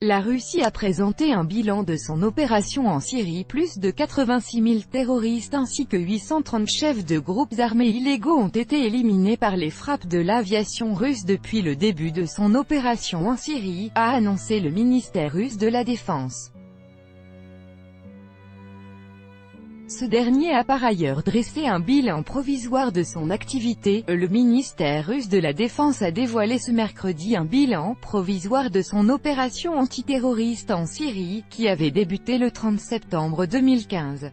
La Russie a présenté un bilan de son opération en Syrie. Plus de 86 000 terroristes ainsi que 830 chefs de groupes armés illégaux ont été éliminés par les frappes de l'aviation russe depuis le début de son opération en Syrie, a annoncé le ministère russe de la Défense. Ce dernier a par ailleurs dressé un bilan provisoire de son activité. Le ministère russe de la Défense a dévoilé ce mercredi un bilan provisoire de son opération antiterroriste en Syrie, qui avait débuté le 30 septembre 2015.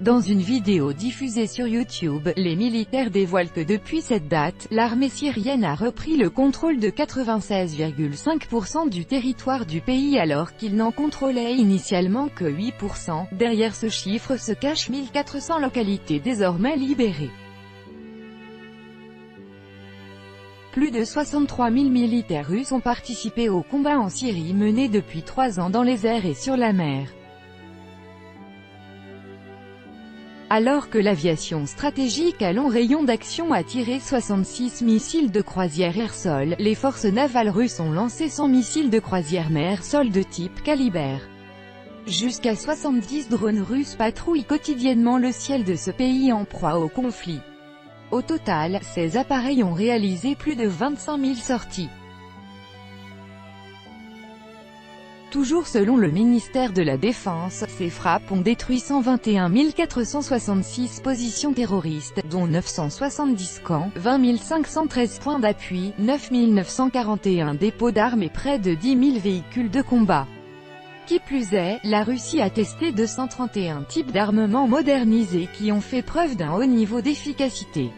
Dans une vidéo diffusée sur YouTube, les militaires dévoilent que depuis cette date, l'armée syrienne a repris le contrôle de 96,5% du territoire du pays alors qu'il n'en contrôlait initialement que 8%. Derrière ce chiffre se cachent 1400 localités désormais libérées. Plus de 63 000 militaires russes ont participé aux combats en Syrie menés depuis 3 ans dans les airs et sur la mer. Alors que l'aviation stratégique à long rayon d'action a tiré 66 missiles de croisière air-sol, les forces navales russes ont lancé 100 missiles de croisière mer-sol de type Caliber. Jusqu'à 70 drones russes patrouillent quotidiennement le ciel de ce pays en proie au conflit. Au total, ces appareils ont réalisé plus de 25 000 sorties. Toujours selon le ministère de la Défense, ces frappes ont détruit 121 466 positions terroristes, dont 970 camps, 20 513 points d'appui, 9 941 dépôts d'armes et près de 10 000 véhicules de combat. Qui plus est, la Russie a testé 231 types d'armements modernisés qui ont fait preuve d'un haut niveau d'efficacité.